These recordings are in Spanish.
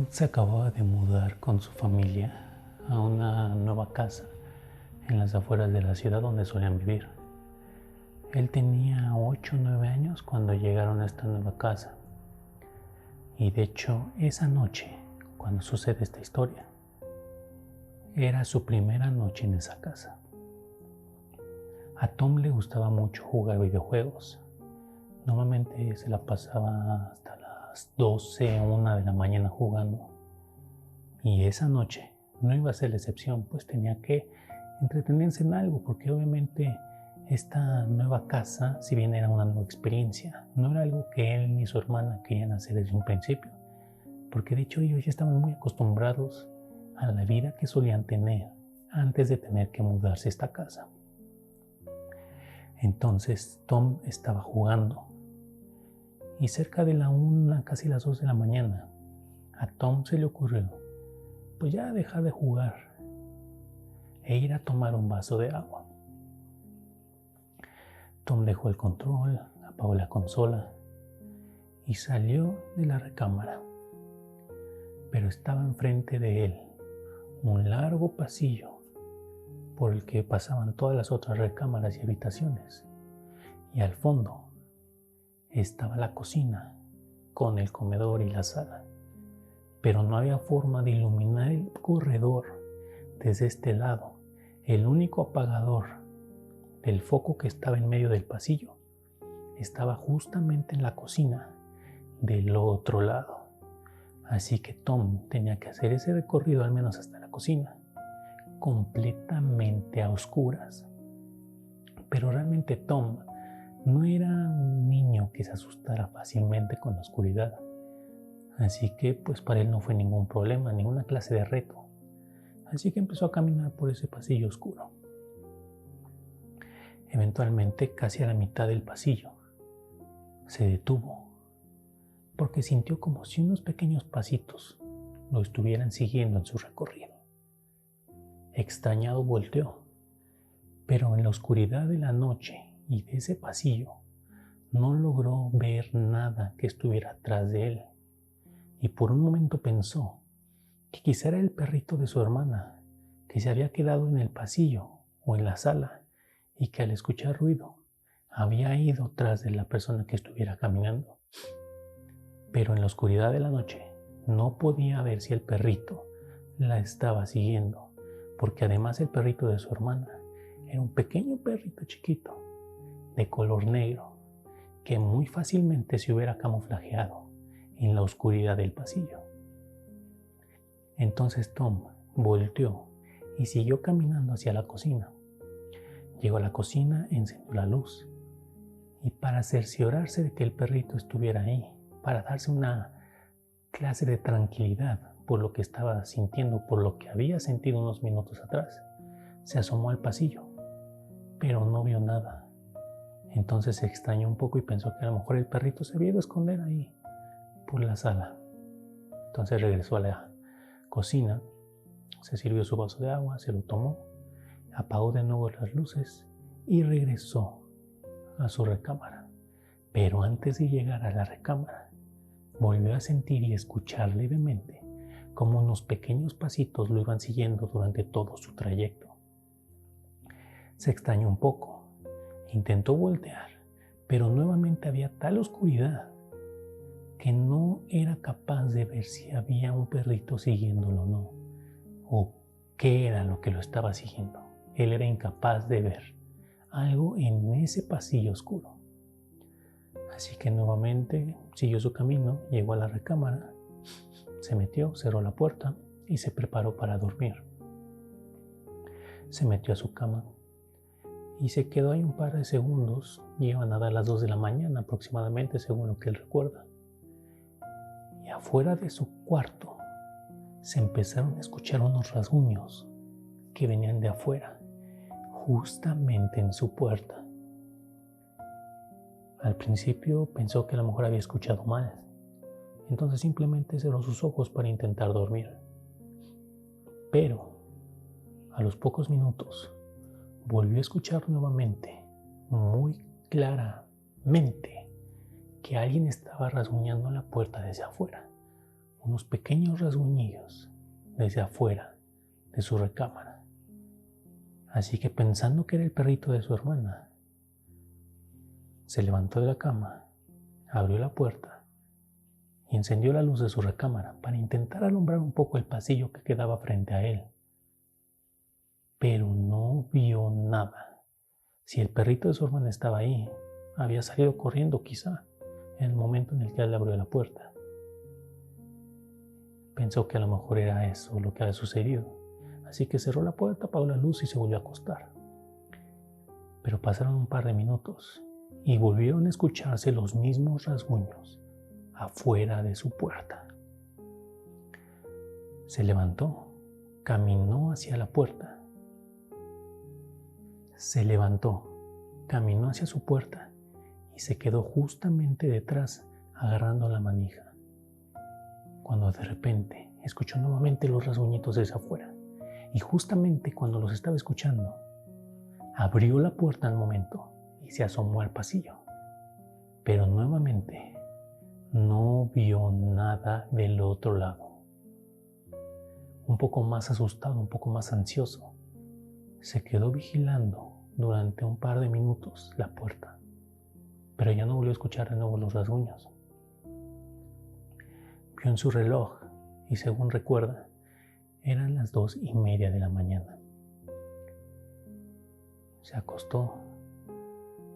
Se acababa de mudar con su familia a una nueva casa en las afueras de la ciudad donde solían vivir. Él tenía 8 o 9 años cuando llegaron a esta nueva casa. Y de hecho, esa noche, cuando sucede esta historia, era su primera noche en esa casa. A Tom le gustaba mucho jugar videojuegos. Normalmente se la pasaba hasta las 12 o 1 de la mañana jugando. Y esa noche no iba a ser la excepción, pues tenía que entretenerse en algo, porque obviamente esta nueva casa, si bien era una nueva experiencia, no era algo que él ni su hermana querían hacer desde un principio, porque de hecho ellos ya estaban muy acostumbrados a la vida que solían tener antes de tener que mudarse a esta casa. Entonces Tom estaba jugando y cerca de la 1, casi las 2 de la mañana, a Tom se le ocurrió pues ya dejar de jugar e ir a tomar un vaso de agua. Tom dejó el control, apagó la consola y salió de la recámara. Pero estaba enfrente de él un largo pasillo por el que pasaban todas las otras recámaras y habitaciones. Y al fondo estaba la cocina con el comedor y la sala. Pero no había forma de iluminar el corredor desde este lado. El único apagador del foco que estaba en medio del pasillo estaba justamente en la cocina del otro lado. Así que Tom tenía que hacer ese recorrido al menos hasta la cocina, completamente a oscuras. Pero realmente Tom no era un niño que se asustara fácilmente con la oscuridad. Así que pues para él no fue ningún problema, ninguna clase de reto. Así que empezó a caminar por ese pasillo oscuro. Eventualmente, casi a la mitad del pasillo, se detuvo, porque sintió como si unos pequeños pasitos lo estuvieran siguiendo en su recorrido. Extrañado volteó, pero en la oscuridad de la noche y de ese pasillo no logró ver nada que estuviera atrás de él. Y por un momento pensó que quizá era el perrito de su hermana, que se había quedado en el pasillo o en la sala y que al escuchar ruido había ido tras de la persona que estuviera caminando. Pero en la oscuridad de la noche no podía ver si el perrito la estaba siguiendo, porque además el perrito de su hermana era un pequeño perrito chiquito, de color negro, que muy fácilmente se hubiera camuflajeado en la oscuridad del pasillo. Entonces Tom volteó y siguió caminando hacia la cocina. Llegó a la cocina, encendió la luz y para cerciorarse de que el perrito estuviera ahí, para darse una clase de tranquilidad por lo que estaba sintiendo, por lo que había sentido unos minutos atrás, se asomó al pasillo, pero no vio nada. Entonces se extrañó un poco y pensó que a lo mejor el perrito se había ido a esconder ahí por la sala. Entonces regresó a la cocina, se sirvió su vaso de agua, se lo tomó, apagó de nuevo las luces y regresó a su recámara. Pero antes de llegar a la recámara, volvió a sentir y escuchar levemente como unos pequeños pasitos lo iban siguiendo durante todo su trayecto. Se extrañó un poco, intentó voltear, pero nuevamente había tal oscuridad que no era capaz de ver si había un perrito siguiéndolo o no, o qué era lo que lo estaba siguiendo. Él era incapaz de ver algo en ese pasillo oscuro. Así que nuevamente siguió su camino, llegó a la recámara, se metió, cerró la puerta y se preparó para dormir. Se metió a su cama y se quedó ahí un par de segundos. Iban a dar las 2 de la mañana aproximadamente, según lo que él recuerda. Y afuera de su cuarto se empezaron a escuchar unos rasguños que venían de afuera, justamente en su puerta. Al principio pensó que a lo mejor había escuchado mal, entonces simplemente cerró sus ojos para intentar dormir. Pero a los pocos minutos volvió a escuchar nuevamente, muy claramente, que alguien estaba rasguñando la puerta desde afuera, unos pequeños rasguñillos desde afuera de su recámara. Así que pensando que era el perrito de su hermana, se levantó de la cama, abrió la puerta y encendió la luz de su recámara para intentar alumbrar un poco el pasillo que quedaba frente a él. Pero no vio nada. Si el perrito de su hermana estaba ahí, había salido corriendo quizá en el momento en el que él abrió la puerta. Pensó que a lo mejor era eso lo que había sucedido, así que cerró la puerta, apagó la luz y se volvió a acostar. Pero pasaron un par de minutos y volvieron a escucharse los mismos rasguños afuera de su puerta. Se levantó, caminó hacia la puerta. Se levantó, caminó hacia su puerta y se quedó justamente detrás agarrando la manija, cuando de repente escuchó nuevamente los rasguñitos desde afuera. Y justamente cuando los estaba escuchando, abrió la puerta al momento y se asomó al pasillo. Pero nuevamente no vio nada del otro lado. Un poco más asustado, un poco más ansioso, se quedó vigilando durante un par de minutos la puerta, pero ya no volvió a escuchar de nuevo los rasguños. Vio en su reloj y, según recuerda, eran las 2:30 de la mañana. Se acostó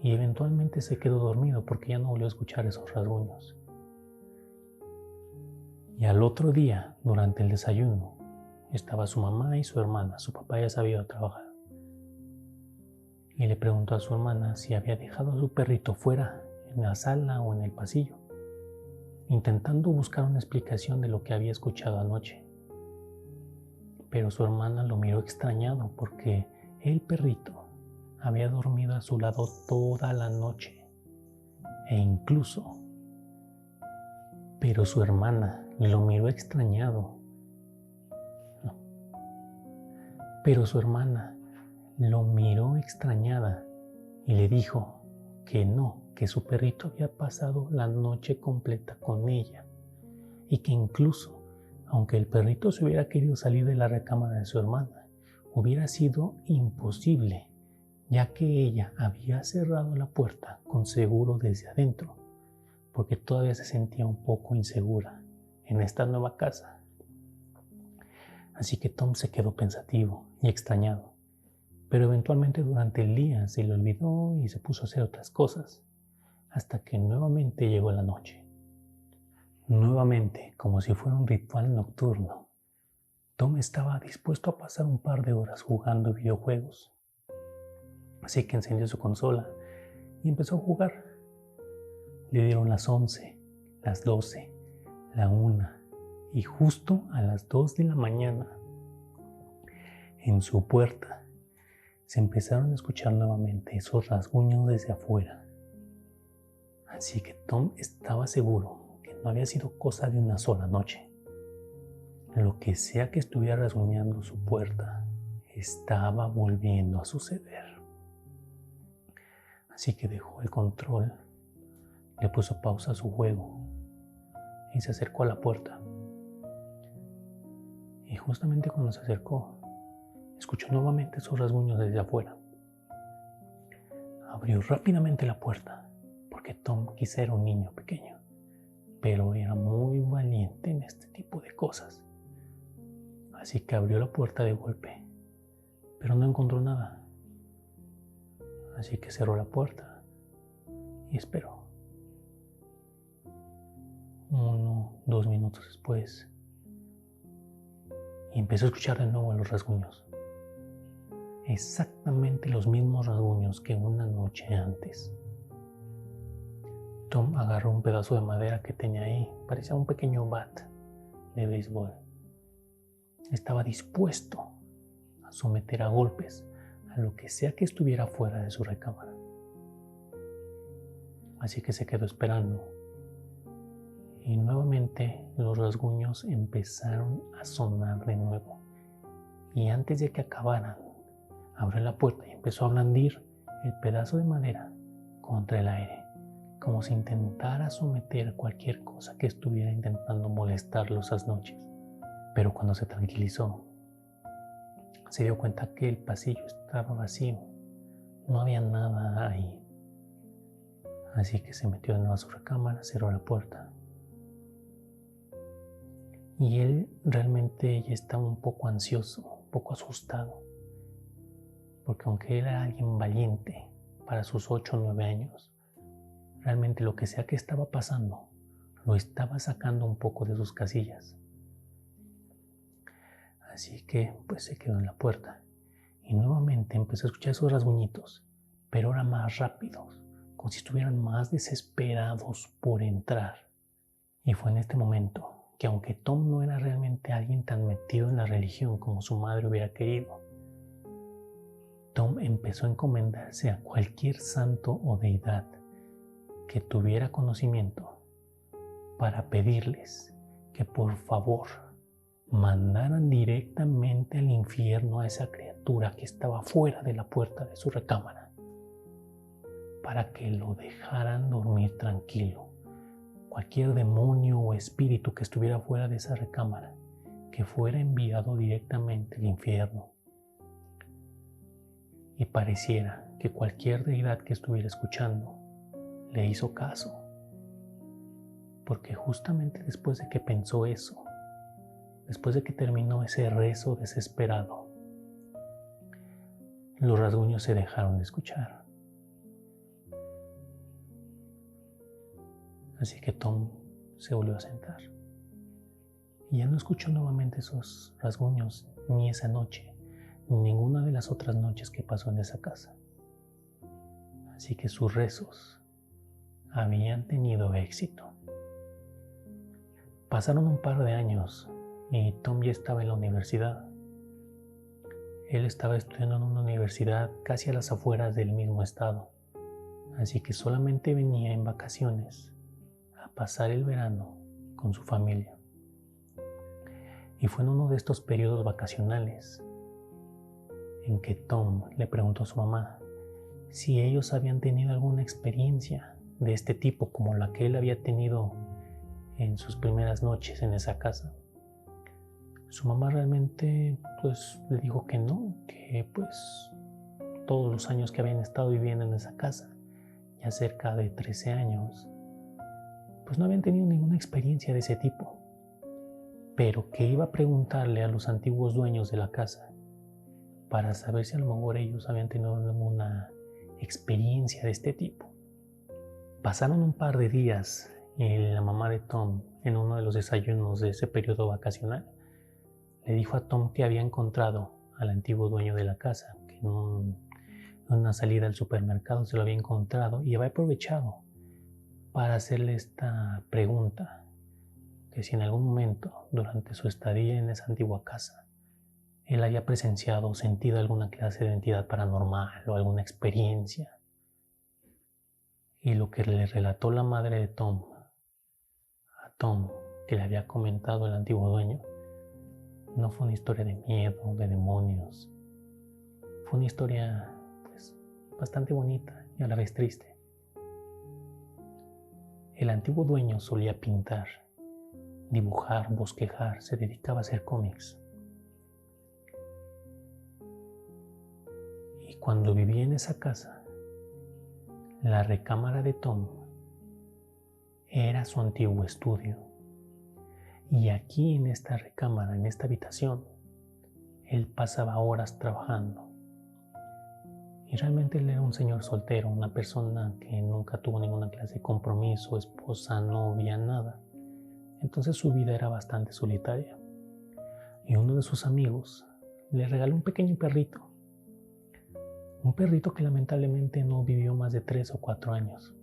y eventualmente se quedó dormido porque ya no volvió a escuchar esos rasguños. Y al otro día, durante el desayuno, estaba su mamá y su hermana. Su papá ya se había ido a trabajar. Y le preguntó a su hermana si había dejado a su perrito fuera, en la sala o en el pasillo, intentando buscar una explicación de lo que había escuchado anoche. Pero su hermana lo miró extrañado porque el perrito había dormido a su lado toda la noche. Pero su hermana lo miró extrañado. Pero su hermana lo miró extrañada y le dijo que no, que su perrito había pasado la noche completa con ella y que incluso, aunque el perrito se hubiera querido salir de la recámara de su hermana, hubiera sido imposible, ya que ella había cerrado la puerta con seguro desde adentro, porque todavía se sentía un poco insegura en esta nueva casa. Así que Tom se quedó pensativo y extrañado, pero eventualmente durante el día se le olvidó y se puso a hacer otras cosas, hasta que nuevamente llegó la noche. Nuevamente, como si fuera un ritual nocturno, Tom estaba dispuesto a pasar un par de horas jugando videojuegos. Así que encendió su consola y empezó a jugar. Le dieron las 11, las 12, la 1 y justo a las 2 de la mañana, en su puerta, se empezaron a escuchar nuevamente esos rasguños desde afuera. Así que Tom estaba seguro que no había sido cosa de una sola noche. Lo que sea que estuviera rasguñando su puerta estaba volviendo a suceder. Así que dejó el control, le puso pausa a su juego y se acercó a la puerta. Y justamente cuando se acercó, escuchó nuevamente esos rasguños desde afuera. Abrió rápidamente la puerta, porque Tom quizá era un niño pequeño, pero era muy valiente en este tipo de cosas. Así que abrió la puerta de golpe, pero no encontró nada. Así que cerró la puerta y esperó. 1, 2 minutos después, y empezó a escuchar de nuevo los rasguños. Exactamente los mismos rasguños que una noche antes. Tom agarró un pedazo de madera que tenía ahí, parecía un pequeño bat de béisbol. Estaba dispuesto a someter a golpes a lo que sea que estuviera fuera de su recámara. Así que se quedó esperando. Y nuevamente los rasguños empezaron a sonar de nuevo. Y antes de que acabaran, abrió la puerta y empezó a blandir el pedazo de madera contra el aire, como si intentara someter cualquier cosa que estuviera intentando molestarlo esas noches. Pero cuando se tranquilizó, se dio cuenta que el pasillo estaba vacío, no había nada ahí. Así que se metió de nuevo a su recámara, cerró la puerta. Y él realmente ya estaba un poco ansioso, un poco asustado, porque aunque él era alguien valiente para sus 8 o 9 años, realmente lo que sea que estaba pasando lo estaba sacando un poco de sus casillas. Así que pues se quedó en la puerta y nuevamente empezó a escuchar esos rasguñitos, pero ahora más rápidos, como si estuvieran más desesperados por entrar. Y fue en este momento que, aunque Tom no era realmente alguien tan metido en la religión como su madre hubiera querido, Tom empezó a encomendarse a cualquier santo o deidad que tuviera conocimiento para pedirles que por favor mandaran directamente al infierno a esa criatura que estaba fuera de la puerta de su recámara, para que lo dejaran dormir tranquilo. Cualquier demonio o espíritu que estuviera fuera de esa recámara, que fuera enviado directamente al infierno. Y pareciera que cualquier deidad que estuviera escuchando le hizo caso, porque justamente después de que pensó eso, después de que terminó ese rezo desesperado, los rasguños se dejaron de escuchar. Así que Tom se volvió a sentar y ya no escuchó nuevamente esos rasguños, ni esa noche, ni ninguna de las otras noches que pasó en esa casa. Así que sus rezos habían tenido éxito. Pasaron un par de años y Tom ya estaba en la universidad. Él estaba estudiando en una universidad casi a las afueras del mismo estado, así que solamente venía en vacaciones a pasar el verano con su familia. Y fue en uno de estos periodos vacacionales en que Tom le preguntó a su mamá si ellos habían tenido alguna experiencia de este tipo como la que él había tenido en sus primeras noches en esa casa. Su mamá realmente pues le dijo que no, que pues todos los años que habían estado viviendo en esa casa, ya cerca de 13 años, pues no habían tenido ninguna experiencia de ese tipo, pero que iba a preguntarle a los antiguos dueños de la casa para saber si a lo mejor ellos habían tenido alguna experiencia de este tipo. Pasaron un par de días y la mamá de Tom, en uno de los desayunos de ese periodo vacacional, le dijo a Tom que había encontrado al antiguo dueño de la casa, que en una salida al supermercado se lo había encontrado y había aprovechado para hacerle esta pregunta, que si en algún momento durante su estadía en esa antigua casa él había presenciado o sentido alguna clase de entidad paranormal o alguna experiencia. Y lo que le relató la madre de Tom a Tom, que le había comentado el antiguo dueño, no fue una historia de miedo, de demonios. Fue una historia pues bastante bonita y a la vez triste. El antiguo dueño solía pintar, dibujar, bosquejar, se dedicaba a hacer cómics. Y cuando vivía en esa casa, la recámara de Tom era su antiguo estudio. Y aquí en esta recámara, en esta habitación, él pasaba horas trabajando. Y realmente él era un señor soltero, una persona que nunca tuvo ninguna clase de compromiso, esposa, novia, nada. Entonces su vida era bastante solitaria. Y uno de sus amigos le regaló un pequeño perrito. Un perrito que lamentablemente no vivió más de 3 o 4 años.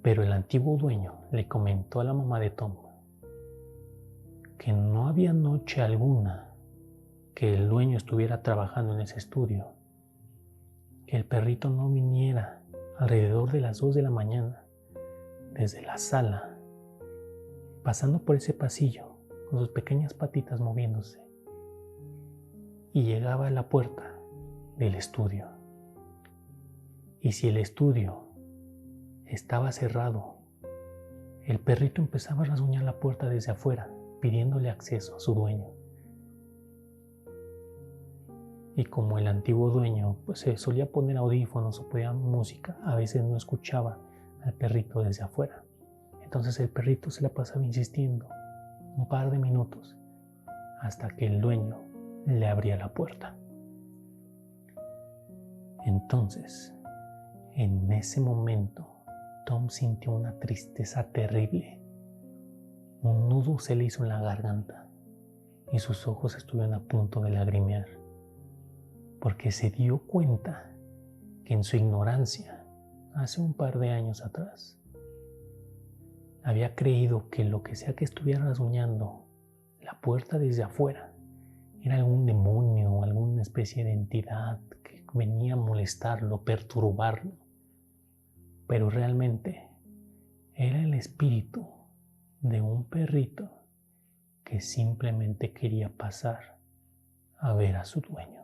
Pero el antiguo dueño le comentó a la mamá de Tom que no había noche alguna que el dueño estuviera trabajando en ese estudio, que el perrito no viniera alrededor de las 2 de la mañana, desde la sala, pasando por ese pasillo con sus pequeñas patitas moviéndose, y llegaba a la puerta del estudio. Y si el estudio estaba cerrado. El perrito empezaba a rasguñar la puerta desde afuera, pidiéndole acceso a su dueño. Y como el antiguo dueño pues, se solía poner audífonos o ponía música, a veces no escuchaba al perrito desde afuera. Entonces el perrito se la pasaba insistiendo un par de minutos hasta que el dueño le abría la puerta. Entonces, en ese momento, Tom sintió una tristeza terrible. Un nudo se le hizo en la garganta y sus ojos estuvieron a punto de lagrimear, porque se dio cuenta que en su ignorancia, hace un par de años atrás, había creído que lo que sea que estuviera rasguñando la puerta desde afuera era algún demonio o alguna especie de entidad que venía a molestarlo, perturbarlo. Pero realmente era el espíritu de un perrito que simplemente quería pasar a ver a su dueño.